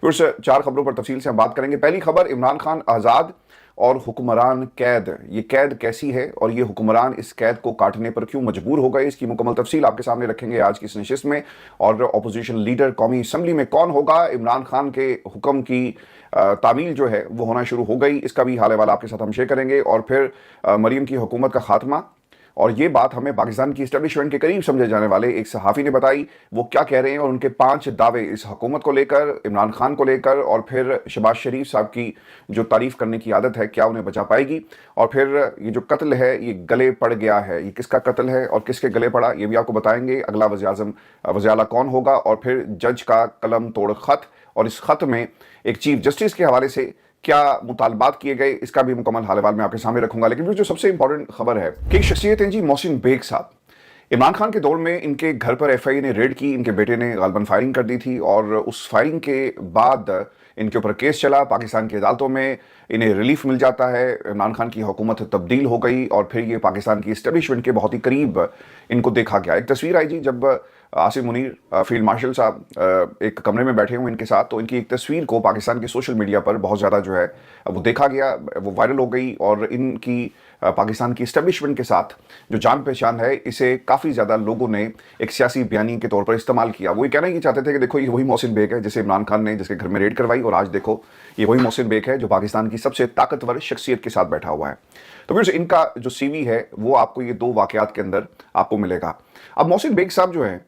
फिर से 4 खबरों पर तफसील से हम बात करेंगे। पहली खबर, इमरान खान आज़ाद और हुक्मरान कैद। ये कैद कैसी है और ये हुक्मरान इस कैद को काटने पर क्यों मजबूर हो गए, इसकी मुकम्मल तफसील आपके सामने रखेंगे आज की इस नशिस्त में। और अपोजिशन लीडर कौमी असम्बली में कौन होगा, इमरान खान के हुक्म की तामील जो है वो होना शुरू हो गई, इसका भी हाल अहवाल आपके साथ हम शेयर करेंगे। और फिर मरीम की हुकूमत का खात्मा, और ये बात हमें पाकिस्तान की इस्टेब्लिशमेंट के करीब समझे जाने वाले एक सहाफ़ी ने बताई। वो क्या कह रहे हैं और उनके 5 दावे इस हुकूमत को लेकर, इमरान खान को लेकर, और फिर शहबाज शरीफ साहब की जो तारीफ़ करने की आदत है क्या उन्हें बचा पाएगी। और फिर ये जो कत्ल है ये गले पड़ गया है, ये किसका कत्ल है और किसके गले पड़ा ये भी आपको बताएंगे। अगला वज़ीर-ए-आज़म वज़ीर आला कौन होगा, और फिर जज का कलम तोड़ ख़त, और इस ख़त में एक चीफ जस्टिस के हवाले से क्या मुतालबात किए गए, इसका भी मुकम्मल हाल अहवाल मैं आपके सामने रखूंगा। लेकिन जो सबसे इंपॉर्टेंट खबर है कि एक शख्सियत हैं जी, मोहसिन बेग साहब। इमरान खान के दौर में इनके घर पर एफआईए ने रेड की, इनके बेटे ने गालबन फायरिंग कर दी थी, और उस फायरिंग के बाद इनके ऊपर केस चला पाकिस्तान की अदालतों में, इन्हें रिलीफ मिल जाता है, इमरान खान की हुकूमत तब्दील हो गई, और फिर ये पाकिस्तान की इस्टेब्लिशमेंट के बहुत ही करीब इनको देखा गया। एक तस्वीर आई जी जब आसिफ मुनीर फील्ड मार्शल साहब एक कमरे में बैठे हुए इनके साथ, तो इनकी एक तस्वीर को पाकिस्तान के सोशल मीडिया पर बहुत ज़्यादा जो है वो देखा गया, वो वायरल हो गई, और इनकी पाकिस्तान की इस्टेब्लिशमेंट के साथ जो जान पहचान है इसे काफ़ी ज़्यादा लोगों ने एक सियासी बयानी के तौर पर इस्तेमाल किया। वो ये कहना ही चाहते थे कि देखो ये वही मोहसिन बेग है जिसे इमरान खान ने जिसके घर में रेड करवाई, और आज देखो ये वही मोहसिन बेग है जो पाकिस्तान की सबसे ताकतवर शख्सियत के साथ बैठा हुआ है। तो फिर से इनका जो सीवी है वो आपको ये 2 वाक़यात के अंदर आपको मिलेगा। अब मोहसिन बेग साहब जो है,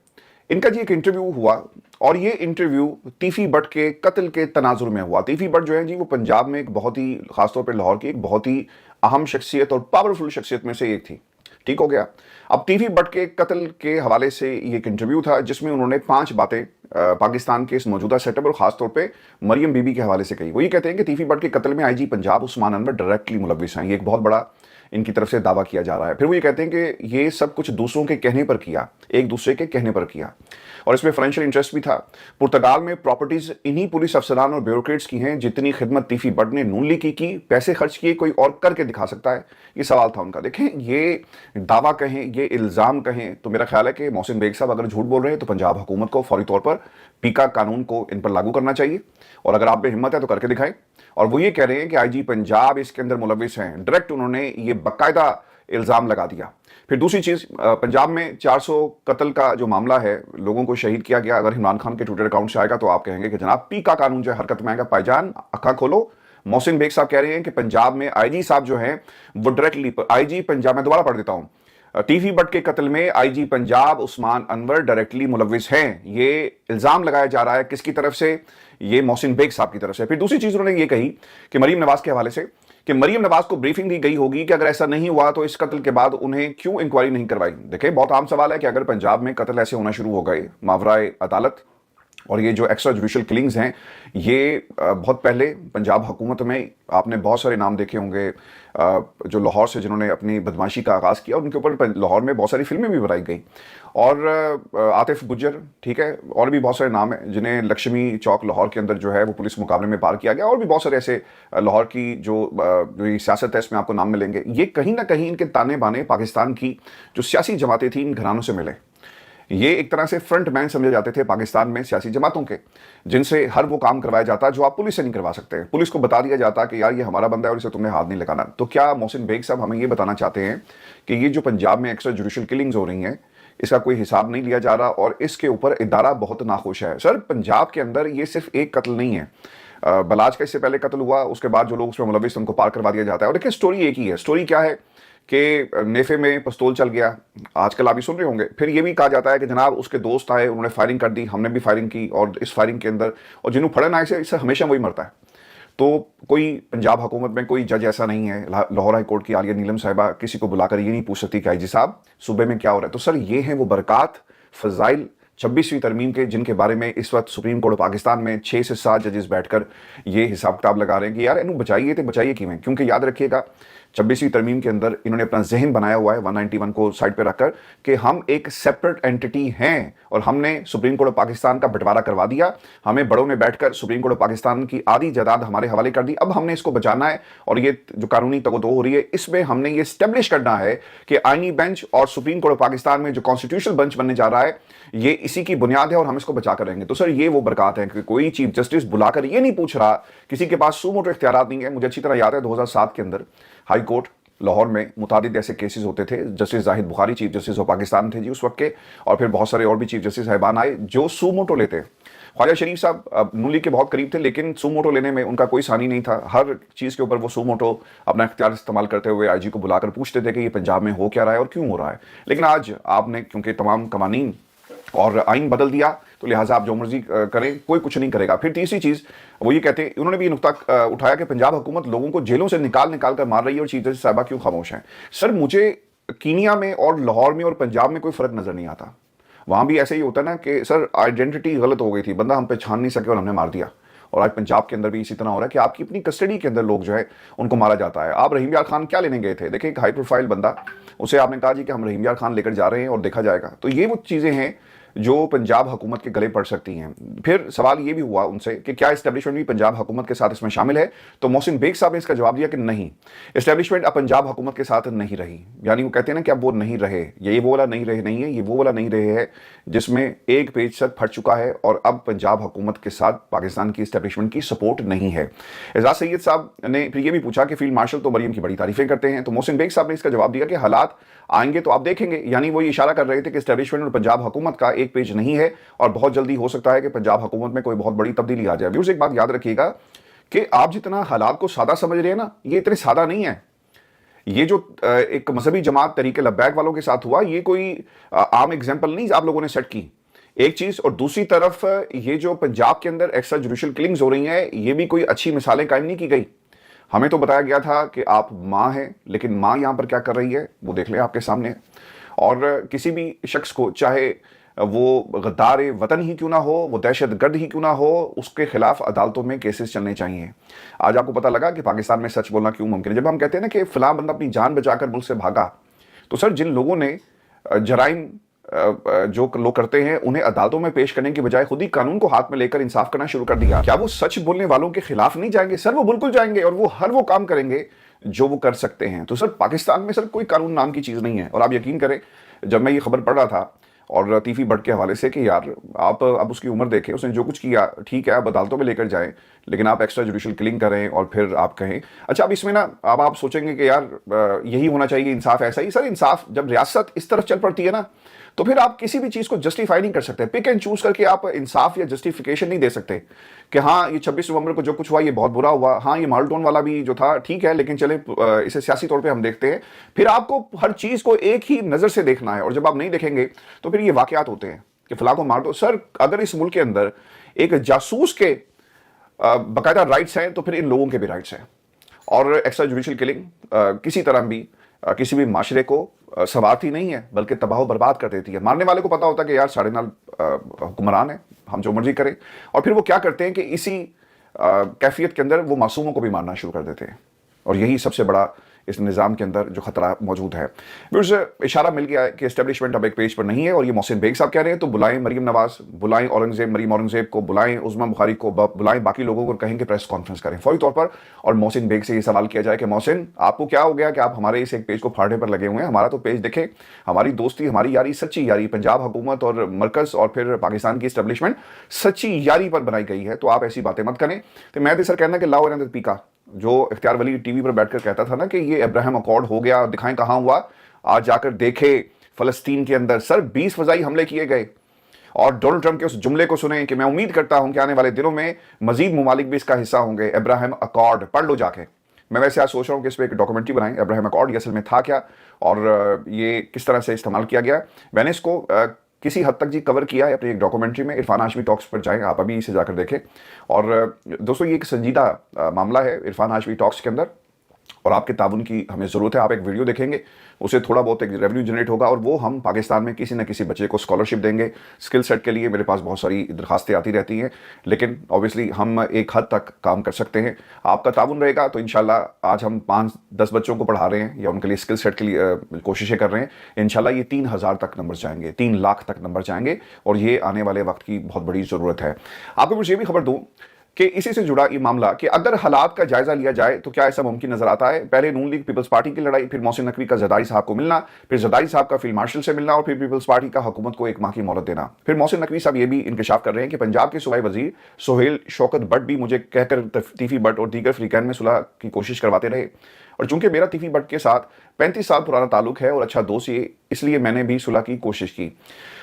इनका जी एक इंटरव्यू हुआ, और ये इंटरव्यू तीफी बट के कत्ल के तनाजुर में हुआ। तीफी बट जो है जी वो पंजाब में एक बहुत ही, खासतौर पर लाहौर की एक बहुत ही अहम शख्सियत और पावरफुल शख्सियत में से एक थी। ठीक हो गया। अब तीफी बट के कत्ल के हवाले से ये एक इंटरव्यू था जिसमें उन्होंने 5 बातें पाकिस्तान के इस मौजूदा सेटअप और खासतौर पे मरियम बीबी के हवाले से कही। वो ये कहते हैं कि तीफी बट के कत्ल में आईजी पंजाब उस्मान अनवर डायरेक्टली मुलव्विस हैं। ये एक बहुत बड़ा इनकी तरफ से दावा किया जा रहा है। फिर वो ये कहते हैं कि ये सब कुछ दूसरों के कहने पर किया, एक दूसरे के कहने पर किया, और इसमें फाइनेंशियल इंटरेस्ट भी था। पुर्तगाल में प्रॉपर्टीज इन्हीं पुलिस अफसरान और ब्यूरोक्रेट्स की हैं जितनी खिदमत तीफी बट ने नून लीग की, पैसे खर्च किए, कोई और करके दिखा सकता है, ये सवाल था उनका। देखें, ये दावा कहें, ये इल्ज़ाम कहें, तो मेरा ख्याल है कि मोहसिन बेग साहब अगर झूठ बोल रहे हैं तो पंजाब हुकूमत को फौरी तौर पर पीका कानून को इन पर लागू करना चाहिए, और अगर आप में हिम्मत है तो करके दिखाएं। और वो ये कह रहे हैं कि आईजी पंजाब इसके अंदर मुलव्विस हैं, डायरेक्ट उन्होंने ये बाकायदा इल्ज़ाम लगा दिया। फिर दूसरी चीज़, पंजाब में 400 कत्ल का जो मामला है, लोगों को शहीद किया गया, अगर इमरान खान के ट्विटर अकाउंट से आएगा तो आप कहेंगे कि जनाब पीका कानून जो है हरकत में आएगा। भाईजान अखा खोलो, मोहसिन बेग साहब कह रहे हैं कि पंजाब में आईजी साहब जो हैं वो डायरेक्टली, आईजी पंजाब, मैं दोबारा पढ़ देता हूँ, तीफी बट के कत्ल में आईजी पंजाब उस्मान अनवर डायरेक्टली मुलव्विस हैं। ये इल्ज़ाम लगाया जा रहा है किसकी तरफ से, ये मोहसिन बेग साहब की तरफ से। फिर दूसरी चीज़ उन्होंने ये कही कि मरीम नवाज के हवाले से, कि मरीम नवाज को ब्रीफिंग दी गई होगी कि अगर ऐसा नहीं हुआ तो इस कत्ल के बाद उन्हें क्यों इंक्वायरी नहीं करवाई। देखिए, बहुत आम सवाल है कि अगर पंजाब में कत्ल ऐसे होना शुरू हो गए मावराए अदालत, और ये जो एक्स्ट्रा जुडिशल किलिंग्स हैं ये बहुत पहले पंजाब हुकूमत में आपने बहुत सारे नाम देखे होंगे जो लाहौर से जिन्होंने अपनी बदमाशी का आगाज़ किया, उनके ऊपर लाहौर में बहुत सारी फिल्में भी बनाई गई, और आतिफ गुज्जर, ठीक है, और भी बहुत सारे नाम हैं जिन्हें लक्ष्मी चौक लाहौर के अंदर जो है वो पुलिस मुकाबले में पार किया गया, और भी बहुत सारे ऐसे लाहौर की जो सियासत है इसमें आपको नाम मिलेंगे। ये कहीं ना कहीं इनके ताने बाने पाकिस्तान की जो सियासी जमातें थी इन घरानों से मिले। ये एक तरह से फ्रंट मैन समझे जाते थे पाकिस्तान में सियासी जमातों के, जिनसे हर वो काम करवाया जाता जो आप पुलिस से नहीं करवा सकते। पुलिस को बता दिया जाता कि यार ये हमारा बंदा है और इसे तुमने हाथ नहीं लगाना। तो क्या मोहसिन बेग साहब हमें ये बताना चाहते हैं कि ये जो पंजाब में एक्स्ट्रा जुडिशल किलिंग्स हो रही हैं इसका कोई हिसाब नहीं लिया जा रहा, और इसके ऊपर इदारा बहुत नाखुश है। सर, पंजाब के अंदर ये सिर्फ एक कत्ल नहीं है, बलाज का इससे पहले कत्ल हुआ, उसके बाद जो लोग उसमें मुलव्विस उनको पार करवा दिया जाता है। और देखिए, स्टोरी एक ही है। स्टोरी क्या है कि नेफे में पिस्तौल चल गया, आजकल आप भी सुन रहे होंगे। फिर ये भी कहा जाता है कि जनाब उसके दोस्त आए, उन्होंने फायरिंग कर दी, हमने भी फायरिंग की, और इस फायरिंग के अंदर और जिन्हों फड़न आए से इससे हमेशा वही मरता है। तो कोई पंजाब हुकूमत में कोई जज ऐसा नहीं है, लाहौर हाई कोर्ट की आलिया नीलम साहिबा किसी को बुलाकर ये नहीं पूछ सकती कि आईजी साहब सूबे में क्या हो रहा है। तो सर, ये हैं वो बरक़ात, फ़ज़ाइल 26वीं तरमीम के, जिनके बारे में इस वक्त सुप्रीम कोर्ट पाकिस्तान में 6 से 7 जजेस बैठकर ये हिसाब किताब लगा रहे हैं कि यार इन्हों बचाइए तो बचाइए क्यों। क्योंकि याद रखिएगा, 26वीं तरमीम के अंदर इन्होंने अपना जहन बनाया हुआ है 191 को साइड पे रखकर कि हम एक सेपरेट एंटिटी हैं और हमने सुप्रीम कोर्ट ऑफ पाकिस्तान का बंटवारा करवा दिया। हमें बड़ों ने बैठकर सुप्रीम कोर्ट ऑफ पाकिस्तान की आधी जायदाद हमारे हवाले कर दी। अब हमने इसको बचाना है और ये जो कानूनी तगदो हो रही है इसमें हमने ये स्टेब्लिश करना है कि आईनी बेंच और सुप्रीम कोर्ट ऑफ पाकिस्तान में जो कॉन्स्टिट्यूशनल बेंच बनने जा रहा है ये इसी की बुनियाद है और हम इसको बचा कर रहेंगे। तो सर ये वो बरकत है कि कोई चीफ जस्टिस बुलाकर ये नहीं पूछ रहा, किसी के पास सू मोटो इख्तियारात नहीं है। मुझे अच्छी तरह याद है 2007 के अंदर हाई कोर्ट लाहौर में मुतादिद ऐसे केसेस होते थे। Justice Zahid Bukhari chief justice of Pakistan थे जी उस वक्त के, और फिर बहुत सारे और भी चीफ जस्टिस साहिबान आए जो सू मोटो लेते। ख्वाजा शरीफ साहब नून लीग के बहुत करीब थे लेकिन सू मोटो लेने में उनका कोई सानी नहीं था। हर चीज़ के ऊपर वो सू मोटो अपना इख्तियार इस्तेमाल करते हुए आईजी को बुलाकर पूछते थे कि ये पंजाब में हो क्या रहा है और क्यों हो रहा है। लेकिन आज आपने क्योंकि तमाम कवानीन और आइन बदल दिया तो लिहाजा आप जो मर्जी करें, कोई कुछ नहीं करेगा। फिर तीसरी चीज़ वो ये कहते हैं, उन्होंने भी ये नुक्ता उठाया कि पंजाब हुकूमत लोगों को जेलों से निकाल कर मार रही है और चीफ जस्टिस साहिबा क्यों खामोश हैं। सर मुझे कीनिया में और लाहौर में और पंजाब में कोई फ़र्क नज़र नहीं आता। वहाँ भी ऐसे ही होता है ना कि सर आइडेंटिटी गलत हो गई थी, बंदा हम पहचान नहीं सके और हमने मार दिया। और आज पंजाब के अंदर भी इसी तरह हो रहा है कि आपकी अपनी कस्टडी के अंदर लोग जो है उनको मारा जाता है। आप रहीम यार खान क्या लेने गए थे? देखिए एक हाई प्रोफाइल बंदा, उसे आपने कहा जी कि हम रहीम यार खान लेकर जा रहे हैं और देखा जाएगा। तो ये वो चीज़ें हैं जो पंजाब हुकूमत के गले पड़ सकती हैं। फिर सवाल ये भी हुआ उनसे कि क्या इस्टेब्लिशमेंट भी पंजाब हुकूमत के साथ इसमें शामिल है, तो मोहसिन बेग साहब ने इसका जवाब दिया कि नहीं, इस्टेब्लिशमेंट अब पंजाब हुकूमत के साथ नहीं रही। यानी वो कहते हैं ना कि अब वो नहीं रहे, ये वो वाला नहीं रहे नहीं है, ये वो वाला नहीं रहे है जिसमें एक पेज तक फट चुका है और अब पंजाब हुकूमत के साथ पाकिस्तान की इस्टेब्लिशमेंट की सपोर्ट नहीं है। एजाज सैयद साहब ने फिर ये भी पूछा कि फील्ड मार्शल तो मरियम की बड़ी तारीफें करते हैं, तो मोहसिन बेग साहब ने इसका जवाब दिया कि हालात आएंगे तो आप देखेंगे। यानी वो ये इशारा कर रहे थे कि इस्टेब्लिशमेंट और पंजाब हुकूमत का एक पेज नहीं है और बहुत जल्दी हो सकता है कि पंजाब हुकूमत में कोई बहुत बड़ी तब्दीली आ जाए। व्यूअर्स एक बात याद रखिएगा कि आप जितना हालात को सादा समझ रहे हैं ना, ये इतने सादा नहीं है। ये जो एक मजहबी जमात तरीके लब्बैक वालों के साथ हुआ, ये कोई आम एग्जाम्पल नहीं आप लोगों ने सेट की, एक चीज। और दूसरी तरफ ये जो पंजाब के अंदर एक्स्ट्रा जुडिशियल किलिंग्स हो रही हैं, ये भी कोई अच्छी मिसालें कायम नहीं की गई। हमें तो बताया गया था कि आप माँ हैं, लेकिन माँ यहाँ पर क्या कर रही है वो देख लें आपके सामने। और किसी भी शख्स को, चाहे वो गद्दार वतन ही क्यों ना हो, वो दहशत गर्द ही क्यों ना हो, उसके खिलाफ अदालतों में केसेस चलने चाहिए। आज आपको पता लगा कि पाकिस्तान में सच बोलना क्यों मुमकिन है। जब हम कहते हैं ना कि फलां बंदा अपनी जान बचाकर मुल्क से भागा, तो सर जिन लोगों ने जराइम जो लोग करते हैं उन्हें अदालतों में पेश करने की बजाय खुद ही कानून को हाथ में लेकर इंसाफ करना शुरू कर दिया, क्या वो सच बोलने वालों के खिलाफ नहीं जाएंगे? सर वो बिल्कुल जाएंगे और वो हर वो काम करेंगे जो वो कर सकते हैं। तो सर पाकिस्तान में सर कोई कानून नाम की चीज़ नहीं है। और आप यकीन करें, जब मैं ये खबर पढ़ रहा था और लतीफ़ी भट्ट के हवाले से कि यार आप अब उसकी उम्र देखें, उसने जो कुछ किया ठीक है, आप अदालतों में लेकर जाएं, लेकिन आप एक्स्ट्रा जुडिशियल किलिंग करें और फिर आप कहें अच्छा अब इसमें ना, अब आप सोचेंगे कि यार यही होना चाहिए, इंसाफ ऐसा ही। सर इंसाफ जब रियासत इस तरफ चल पड़ती है ना, तो फिर आप किसी भी चीज़ को जस्टिफाई नहीं कर सकते। पिक एंड चूज करके आप इंसाफ या जस्टिफिकेशन नहीं दे सकते कि हाँ ये 26 नवंबर को जो कुछ हुआ ये बहुत बुरा हुआ, हाँ ये माल्टोन वाला भी जो था ठीक है, लेकिन चले इसे सियासी तौर पे हम देखते हैं। फिर आपको हर चीज़ को एक ही नज़र से देखना है और जब आप नहीं देखेंगे तो फिर ये वाक़यात होते हैं कि फलां को मार दो। सर अगर इस मुल्क के अंदर एक जासूस के बाकायदा राइट्स हैं तो फिर इन लोगों के भी राइट्स हैं। और एक्स्ट्रा जुडिशियल किलिंग किसी तरह भी किसी भी माशरे को संवारती नहीं है बल्कि तबाह बर्बाद कर देती है। मारने वाले को पता होता है कि यार साढ़े नाल हुक्मरान है, हम जो मर्जी करें, और फिर वो क्या करते हैं कि इसी कैफियत के अंदर वो मासूमों को भी मारना शुरू कर देते हैं। और यही सबसे बड़ा इस निज़ाम के अंदर जो खतरा मौजूद है। फिर इशारा मिल गया है कि एस्टेब्लिशमेंट अब एक पेज पर नहीं है और ये मोहसिन बेग साहब कह रहे हैं, तो बुलाएं मरीम नवाज, बुलाएं औरंगजेब, मरीम औरंगजेब को बुलाएं, उस्मा बुखारी को बुलाएं, बाकी लोगों को कहें कि प्रेस कॉन्फ्रेंस करें फौरी तौर पर। और मोहसिन बेग से ये सवाल किया जाए कि मोहसिन आपको क्या हो गया कि आप हमारे इस एक पेज को फाड़ने पर लगे हुए हैं? हमारा तो पेज देखें, हमारी दोस्ती, हमारी यारी, सच्ची यारी पंजाब हुकूमत और मरकज़ और फिर पाकिस्तान की इस्टेब्लिशमेंट सच्ची यारी पर बनाई गई है, तो आप ऐसी बातें मत करें। तो मैं तो सर कहना कि लाओ एंड पीका, जो इख्तियार वली टीवी पर बैठकर कहता था ना कि ये अब्राहम अकॉर्ड हो गया, दिखाएं कहाँ हुआ, आज जाकर देखे फ़लस्तीन के अंदर सर 20 फ़ज़ाई हमले किए गए। और डोनाल्ड ट्रंप के उस जुमले को सुने कि मैं उम्मीद करता हूं कि आने वाले दिनों में मजीद ममालिक भी इसका हिस्सा होंगे। अब्राहम अकॉर्ड पढ़ लो जाके। मैं वैसे आज सोच रहा हूँ कि इस पर एक डॉक्यूमेंट्री बनाएं, अब्राहम अकॉर्ड ये असल में था क्या और ये किस तरह से इस्तेमाल किया गया। मैंने इसको किसी हद तक जी कवर किया है अपनी एक डॉक्यूमेंट्री में। इरफान हाशमी टॉक्स पर जाएं, आप अभी इसे जाकर देखें। और दोस्तों ये एक संजीदा मामला है इरफान हाशमी टॉक्स के अंदर, اور آپ کے تعاون کی ہمیں ضرورت ہے. آپ ایک ویڈیو دیکھیں گے, اسے تھوڑا بہت ایک ریونیو جنریٹ ہوگا, اور وہ ہم پاکستان میں کسی نہ کسی بچے کو اسکالرشپ دیں گے اسکل سیٹ کے لیے. میرے پاس بہت ساری درخواستیں آتی رہتی ہیں, لیکن اوبیسلی ہم ایک حد تک کام کر سکتے ہیں. آپ کا تعاون رہے گا تو انشاءاللہ آج ہم 5-10 بچوں کو پڑھا رہے ہیں یا ان کے لیے اسکل سیٹ کے لیے کوششیں کر رہے ہیں. انشاءاللہ یہ 3,000 تک نمبر جائیں گے, 3 لاکھ تک نمبر جائیں گے, اور یہ آنے والے وقت کی بہت بڑی ضرورت ہے. آپ کو مجھے یہ بھی خبر دوں کہ اسی سے جڑا یہ معاملہ کہ اگر حالات کا جائزہ لیا جائے تو کیا ایسا ممکن نظر آتا ہے؟ پہلے نون لیگ پیپلز پارٹی کی لڑائی, پھر محسن نقوی کا زرداری صاحب کو ملنا, پھر زرداری صاحب کا فیلڈ مارشل سے ملنا, اور پھر پیپلز پارٹی کا حکومت کو 1 ماہ کی مہلت دینا. پھر محسن نقوی صاحب یہ بھی انکشاف کر رہے ہیں کہ پنجاب کے صوبائی وزیر سہیل شوکت بٹ بھی مجھے کہہ کر تیفی بٹ اور دیگر فریقین میں صلح کی کوشش کرواتے رہے, اور چونکہ میرا تیفی بٹ کے ساتھ 35 سال پرانا تعلق ہے اور اچھا دوست یہ, اس لیے میں نے بھی صلح کی کوشش کی.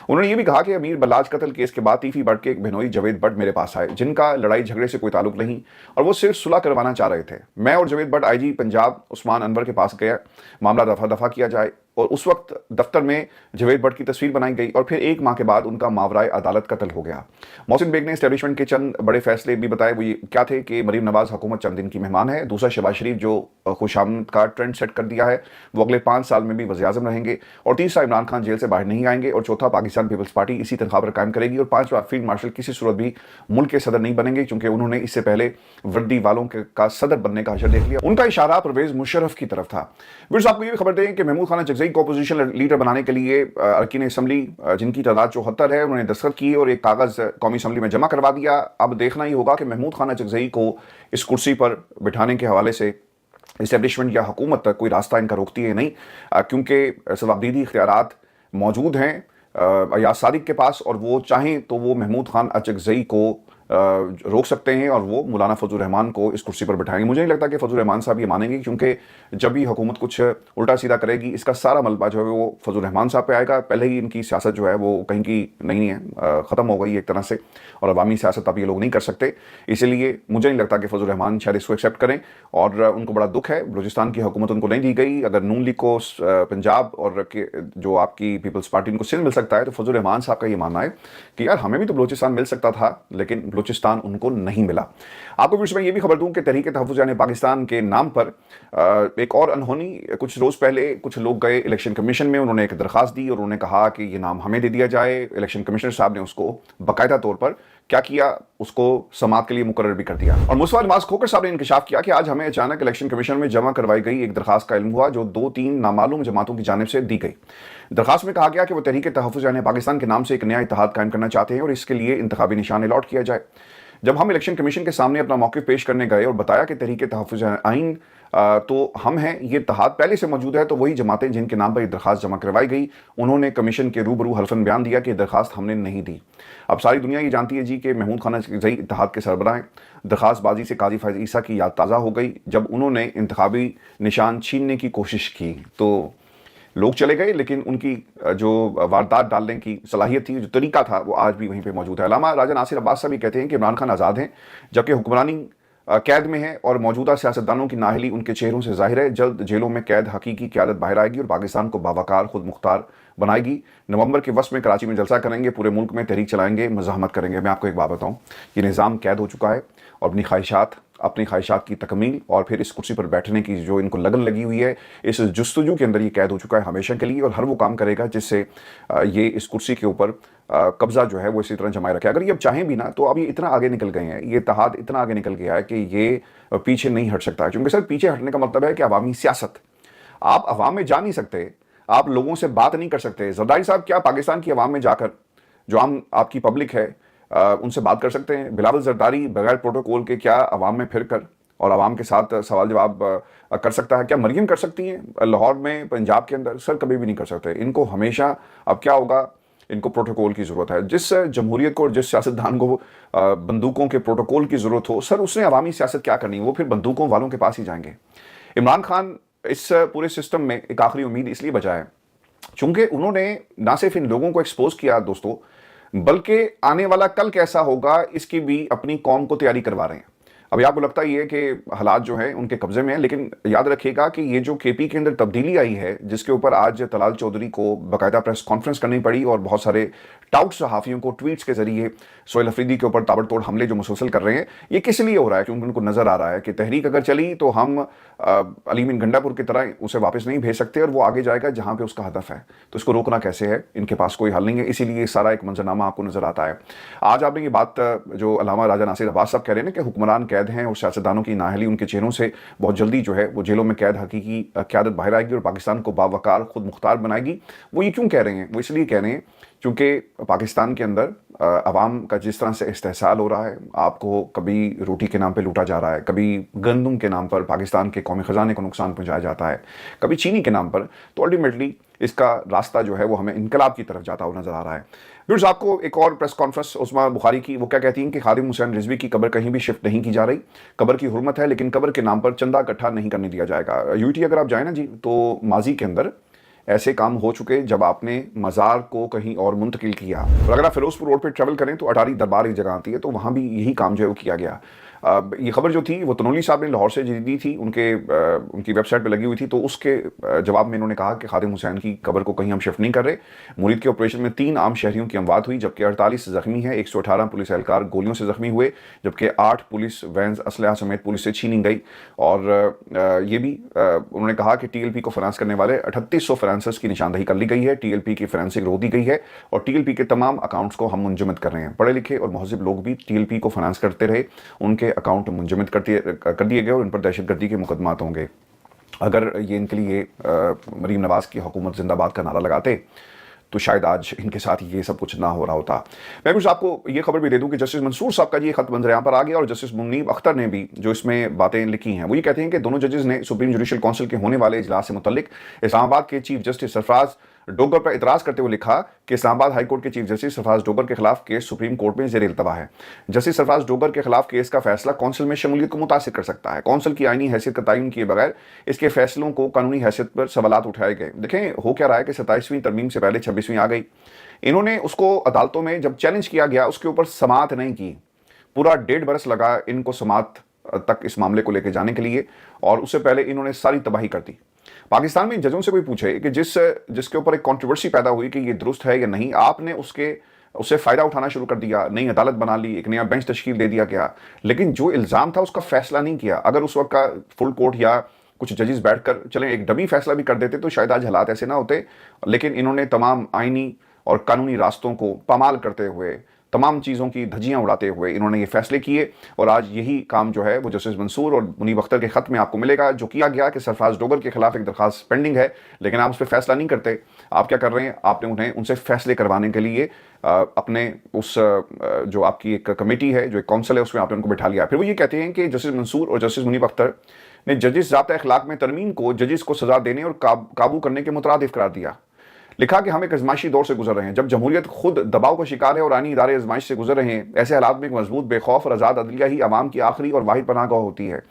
انہوں نے یہ بھی کہا کہ امیر بلاج قتل کیس کے بعد تیفی بٹ کے ایک بہنوئی جاوید بٹ میرے پاس آئے, جن کا لڑائی جھگڑے سے کوئی تعلق نہیں, اور وہ صرف صلح کروانا چاہ رہے تھے. میں اور جاوید بٹ آئی جی پنجاب عثمان انور کے پاس گیا, معاملہ دفع کیا جائے, اور اس وقت دفتر میں جاوید بٹ کی تصویر بنائی گئی, اور پھر 1 ماہ کے بعد ان کا ماورائے عدالت قتل ہو گیا. محسن بیگ نے اسٹیبلشمنٹ کے چند بڑے فیصلے بھی بتائے. وہ یہ کیا تھے کہ مریم نواز حکومت چند دن کی مہمان ہے, دوسرا شہباز شریف جو خوش آمد کا ٹرینڈ سیٹ کر دیا ہے وہ اگلے 5 سال میں بھی وزیر اعظم رہیں گے, اور تیسرا عمران خان جیل سے باہر نہیں آئیں گے, اور چوتھا پاکستان پیپلز پارٹی اسی تنخواہ پر قائم کرے گی, اور 5واں فیلڈ مارشل کسی صورت بھی ملک کے صدر نہیں بنیں گے, کیونکہ انہوں نے اس سے پہلے وردی والوں کا صدر بننے کا حشر دیکھ لیا. ان کا اشارہ پرویز مشرف کی طرف تھا. ویورز آپ کو یہ بھی خبر دیں کہ محمود خانہ چکزئی کو اپوزیشن لیڈر بنانے کے لیے ارکین اسمبلی جن کی تعداد 74 ہے, انہوں نے دستخط کیے اور ایک کاغذ قومی اسمبلی میں جمع کروا دیا. اب دیکھنا ہی ہوگا کہ محمود خانہ چکزئی کو اس کرسی پر بٹھانے کے حوالے سے اسٹیبلشمنٹ یا حکومت تک کوئی راستہ ان کا روکتی ہے نہیں, کیونکہ ثوابدیدی اختیارات موجود ہیں ایاز صادق کے پاس, اور وہ چاہیں تو وہ محمود خان اچکزئی کو روک سکتے ہیں, اور وہ مولانا فضل الرحمان کو اس کرسی پر بٹھائیں گے. مجھے نہیں لگتا کہ فضل الرحمان صاحب یہ مانیں گے, کیونکہ جب بھی حکومت کچھ الٹا سیدھا کرے گی اس کا سارا ملبہ جو ہے وہ فضل الرحمان صاحب پہ آئے گا. پہلے ہی ان کی سیاست جو ہے وہ کہیں کی نہیں ہے, ختم ہو گئی ایک طرح سے, اور عوامی سیاست اب یہ لوگ نہیں کر سکتے. اسی لیے مجھے نہیں لگتا کہ فضل الرحمان شاید اس کو ایکسیپٹ کریں, اور ان کو بڑا دکھ ہے. بلوچستان کی حکومت ان کو نہیں دی گئی. اگر نون لیگ کو پنجاب اور جو آپ کی پیپلز پارٹی ان کو سندھ مل سکتا ہے, تو فضل الرحمان صاحب کا یہ ماننا ہے کہ یار ہمیں بھی تو بلوچستان مل سکتا تھا, لیکن بلوچستان ان کو نہیں ملا. آپ کو میں یہ بھی خبر دوں کہ تحریک تحفظ یعنی پاکستان کے نام پر ایک اور انہونی, کچھ روز پہلے کچھ لوگ گئے الیکشن کمیشن میں, انہوں نے ایک درخواست دی اور انہوں نے کہا کہ یہ نام ہمیں دے دیا جائے. الیکشن کمیشنر صاحب نے اس کو باقاعدہ طور پر کیا کیا, اس کو سماعت کے لیے مقرر بھی کر دیا. اور مصطفیٰ نواز کھوکر صاحب نے انکشاف کیا کہ آج ہمیں اچانک الیکشن کمیشن میں جمع کروائی گئی ایک درخواست کا علم ہوا, جو 2-3 نامعلوم جماعتوں کی جانب سے دی گئی. درخواست میں کہا گیا کہ وہ تحریک تحفظ یعنی پاکستان کے نام سے ایک نیا اتحاد قائم کرنا چاہتے ہیں, اور اس کے لیے انتخابی نشان الاٹ کیا جائے. جب ہم الیکشن کمیشن کے سامنے اپنا موقف پیش کرنے گئے اور بتایا کہ تحریک تحفظ آئین تو ہم ہیں, یہ اتحاد پہلے سے موجود ہے, تو وہی جماعتیں جن کے نام پر یہ درخواست جمع کروائی گئی, انہوں نے کمیشن کے روبرو حلفاً بیان دیا کہ یہ درخواست ہم نے نہیں دی. اب ساری دنیا یہ جانتی ہے جی کہ محمود خانہ چکزئی اتحاد کے سربراہ ہیں. درخواست بازی سے قاضی فیض عیسیٰ کی یاد تازہ ہو گئی جب انہوں نے انتخابی نشان چھیننے کی کوشش کی, تو لوگ چلے گئے, لیکن ان کی جو واردات ڈالنے کی صلاحیت تھی, جو طریقہ تھا, وہ آج بھی وہیں پہ موجود ہے. علامہ راجہ ناصر عباس صاحب بھی کہتے ہیں کہ عمران خان آزاد ہیں جبکہ حکمرانی قید میں ہے, اور موجودہ سیاستدانوں کی نااہلی ان کے چہروں سے ظاہر ہے. جلد جیلوں میں قید حقیقی قیادت باہر آئے گی اور پاکستان کو باوقار خود مختار بنائے گی. نومبر کے وسط میں کراچی میں جلسہ کریں گے, پورے ملک میں تحریک چلائیں گے, مزاحمت کریں گے. میں آپ کو ایک بات بتاؤں, یہ نظام قید ہو چکا ہے, اور اپنی خواہشات کی تکمیل اور پھر اس کرسی پر بیٹھنے کی جو ان کو لگن لگی ہوئی ہے, اس جستجو کے اندر یہ قید ہو چکا ہے ہمیشہ کے لیے, اور ہر وہ کام کرے گا جس سے یہ اس کرسی کے اوپر قبضہ جو ہے وہ اسی طرح جمائے رکھے. اگر یہ اب چاہیں بھی نا, تو اب یہ اتنا آگے نکل گئے ہیں, یہ اتحاد اتنا آگے نکل گیا ہے کہ یہ پیچھے نہیں ہٹ سکتا. کیونکہ سر پیچھے ہٹنے کا مطلب ہے کہ عوامی سیاست, آپ عوام میں جا نہیں سکتے, آپ لوگوں سے بات نہیں کر سکتے. زرداری صاحب کیا پاکستان کی عوام میں جا کر, جو عام آپ کی پبلک ہے, ان سے بات کر سکتے ہیں؟ بلاول زرداری بغیر پروٹوکول کے کیا عوام میں پھر کر اور عوام کے ساتھ سوال جواب کر سکتا ہے؟ کیا مریم کر سکتی ہیں لاہور میں, پنجاب کے اندر؟ سر کبھی بھی نہیں کر سکتے. ان کو ہمیشہ اب کیا ہوگا, ان کو پروٹوکول کی ضرورت ہے. جس جمہوریت کو اور جس سیاستدان کو بندوقوں کے پروٹوکول کی ضرورت ہو, سر اس نے عوامی سیاست کیا کرنی, وہ پھر بندوقوں والوں کے پاس ہی جائیں گے. عمران خان اس پورے سسٹم میں ایک آخری امید اس لیے بچا ہے چونکہ انہوں نے نہ صرف ان لوگوں کو ایکسپوز کیا دوستو, بلکہ آنے والا کل کیسا ہوگا اس کی بھی اپنی قوم کو تیاری کروا رہے ہیں. अभी आपको लगता ही है कि हालात जो हैं उनके कब्जे में हैं, लेकिन याद रखिएगा कि ये जो केपी के अंदर तब्दीली आई है, जिसके ऊपर आज तलाल चौधरी को बाकायदा प्रेस कॉन्फ्रेंस करनी पड़ी और बहुत सारे टाउट सहाफ़ियों को ट्वीट्स के जरिए सोहेल अफरीदी के ऊपर ताबड़तोड़ हमले जो मुसलसल कर रहे हैं, ये किस लिए हो रहा है? क्योंकि उनको नज़र आ रहा है कि तहरीक अगर चली तो हम अली मीन गंडापुर की तरह उसे वापस नहीं भेज सकते और वो आगे जाएगा जहाँ पे उसका हदफ है। तो इसको रोकना कैसे है? इनके पास कोई हल नहीं है, इसीलिए सारा एक मंजरनामा आपको नज़र आता है। आज आपने ये बात जो अल्लामा राजा नासिर अब्बास साहब कह रहे हैं ना कि हुक्मरान कैद हैं और सियासतदानों की नाअहली उनके चेहरों से बहुत जल्दी जो है वो जेलों में कैद हकीकी क़यादत बाहर आएगी और पाकिस्तान को बावकार खुद मुख्तार बनाएगी। वो ये क्यों कह रहे हैं? वो इसलिए कह रहे हैं क्योंकि पाकिस्तान के अंदर अवाम का जिस तरह से इस्तेहसाल हो रहा है, आपको कभी रोटी के नाम पे लूटा जा रहा है, कभी गंदम के नाम पर पाकिस्तान के कौमी ख़जाने को नुकसान पहुंचाया जाता है, कभी चीनी के नाम पर, तो अल्टीमेटली इसका रास्ता जो है वो हमें इनकलाब की तरफ जाता हुआ नजर आ रहा है। व्यूअर्स, आपको एक और प्रेस कॉन्फ्रेंस उस्मा बुखारी की, वो क्या कहती हैं कि खादिम हुसैन रिजवी की कब्र कहीं भी शिफ्ट नहीं की जा रही, कब्र की हुर्मत है लेकिन कब्र के नाम पर चंदा इकट्ठा नहीं करने दिया जाएगा। यूटी अगर आप जाए ना जी, तो माजी के अंदर ऐसे काम हो चुके जब आपने मज़ार को कहीं और मुंतकिल किया। और अगर आप फिरोजपुर रोड पे ट्रैवल करें तो अटारी दरबार एक जगह आती है, तो वहाँ भी यही काम जो है वो किया गया। ये खबर जो थी वो तनोली साहब ने लाहौर से दी थी, उनकी वेबसाइट पे लगी हुई थी। तो उसके जवाब में इन्होंने कहा कि खादिम हुसैन की कब्र को कहीं हम शिफ्ट नहीं कर रहे। मुरीद के ऑपरेशन में 3 आम शहरियों की अमवात हुई, जबकि 48 जख्मी हैं। 118 पुलिस एहलकार गोलियों से जख्मी हुए, जबकि 8 पुलिस वैन असलहा समेत पुलिस से छीनी गई। और ये भी उन्होंने कहा कि TLP को फाइनेंस करने वाले 3800 फाइनेंसर्स की निशानदही कर ली गई है, TLP की फाइनेंसिंग रोक दी गई है और TLP के तमाम अकाउंट्स को हम मुंजमद कर रहे हैं। पढ़े लिखे और महज़िब लोग भी TLP को फाइनेंस करते रहे, उनके अकाउंट मुंजमद कर दिए गए और इन पर दहशतगर्दी के मुकदमात होंगे। अगर ये इनके लिए मरीम नवाज की हुकूमत जिंदाबाद का नारा लगाते तो शायद आज इनके साथ ये सब कुछ ना हो रहा होता। मैं कुछ आपको ये खबर भी दे दूं कि जस्टिस मंसूर साहब का ये खत मंजर यहाँ पर आ गया और जस्टिस मुनीब अख्तर ने भी जो इसमें बातें लिखी हैं वो ये कहते हैं कि दोनों जजेस ने सुप्रीम जुडिशल काउंसिल के होने वाले इजलास से मुतल्लिक इस्लामाबाद के चीफ जस्टिस सरफराज डोगर पर इतराज़ करते हुए लिखा कि इस्लामाबाद हाई कोर्ट के चीफ जस्टिस सरफराज डोगर के खिलाफ केस सुप्रीम कोर्ट में ज़ेर इल्तवा है। जस्टिस सरफराज डोगर के खिलाफ केस का फैसला कौंसिल में शमूलियत को मुतासिर कर सकता है। कौंसिल की आईनी हैसियत का तयन किए बगैर इसके फैसलों को कानूनी हैसियत पर सवालात उठाए गए। देखें हो क्या रहा है कि 27वीं तरमीम से पहले 26वीं आ गई। इन्होंने उसको अदालतों में जब चैलेंज किया गया उसके ऊपर समाअत नहीं की। पूरा 1.5 बरस लगा इनको समाअत तक इस मामले को लेकर जाने के लिए और उससे पहले इन्होंने सारी तबाही कर दी। पाकिस्तान में जजों से कोई पूछे कि जिसके ऊपर एक कंट्रोवर्सी पैदा हुई कि ये दुरुस्त है या नहीं, आपने उससे फ़ायदा उठाना शुरू कर दिया, नई अदालत बना ली, एक नया बेंच तश्कील दे दिया गया, लेकिन जो इल्ज़ाम था उसका फैसला नहीं किया। अगर उस वक्त का फुल कोर्ट या कुछ जजेस बैठकर चलें एक डमी फैसला भी कर देते तो शायद आज हालात ऐसे ना होते। लेकिन इन्होंने तमाम आईनी और कानूनी रास्तों को पामाल करते हुए, तमाम चीज़ों की धज्जियां उड़ाते हुए इन्होंने ये फैसले किए और आज यही काम जो है वो जस्टिस मंसूर और मुनीब अख्तर के खत में आपको मिलेगा, जो किया गया कि सरफराज डोगर के खिलाफ एक दरखास्त पेंडिंग है लेकिन आप उस पर फैसला नहीं करते। आप क्या कर रहे हैं? आपने उन्हें उनसे फैसले करवाने के लिए अपने उस जो आपकी एक कमेटी है, जो एक काउंसिल है, उसमें आपने उनको बिठा लिया। फिर वो ये कहते हैं कि जस्टिस मंसूर और जस्टिस मुनीब अख्तर ने जजिस ज़ाब्ता अखलाक में तरमीम को जजिस को सजा देने और काबू करने के मुतरादिफ करार दिया। लिखा कि हम एक आजमाइशी दौर से गुजर रहे हैं जब जमहूरियत खुद दबाव का शिकार है और आनी इदारे आजमाइश से गुजर रहे हैं। ऐसे हालात में एक मजबूत, बेखौफ और आज़ाद अदलिया ही आवाम की आखिरी और वाहिद पनाहगाह होती है।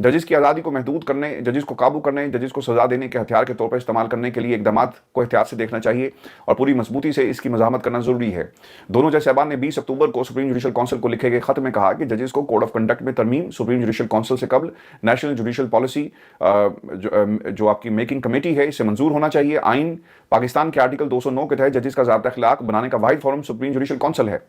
जजिस की आज़ादी को महदूद करने, जजिस को काबू करने, जजिस को सजा देने के हथियार के तौर पर इस्तेमाल करने के लिए इकदाम को एहतियात से देखना चाहिए और पूरी मजबूती से इसकी मज़ाहमत करना ज़रूरी है। दोनों जज साहबान ने 20 अक्टूबर को सुप्रीम जुडिशल काउंसिल को लिखे गए खत में कहा कि जजिस को कोड ऑफ कंडक्ट में तरमीम, सुप्रीम जुडिशल काउंसिल से कबल नेशनल जुडिशल पॉलिसी जो आपकी मेकिंग कमेटी है इससे मंजूर होना चाहिए। आइन पाकिस्तान के आर्टिकल 209 के तहत जजिस का ज़ाब्ता अखलाक बनाने का वाहिद फोरम सुप्रीम जुडिशल काउंसिल है।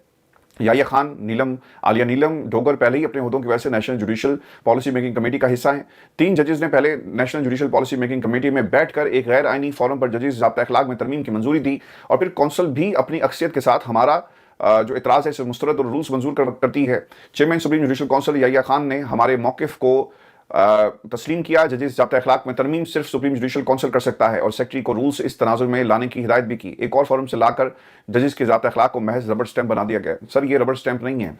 याहिया खान, आलिया नीलम, डोगर पहले ही अपने ओहदों की वजह से national judicial policy making committee का हिस्सा हैं। 3 जजेस ने पहले national judicial policy making committee में बैठकर एक गैर आइनी फोरम पर जजिस ज़ाब्ता अखलाक में तरमीम की मंजूरी दी और फिर कौंसिल भी अपनी अक्सियत के साथ हमारा जो इतराज़ है इसे मुस्तरद और रूल्स मंजूर करती है। Chairman supreme judicial council Yahya Khan ने हमारे मौक़िफ़ को तस्लीम किया। जजिस ज़ाब्ता अखलाक में तरमीम सिर्फ सुप्रीम जुडिशल काउंसिल कर सकता है और सेक्रेटरी को रूल्स इस तनाजुर में लाने की हिदायत भी की। एक और फोरम से लाकर जजिस के ज़ाब्ता अखलाक को महज रबर स्टैंप बना दिया गया। सर ये रबर स्टैंप नहीं है,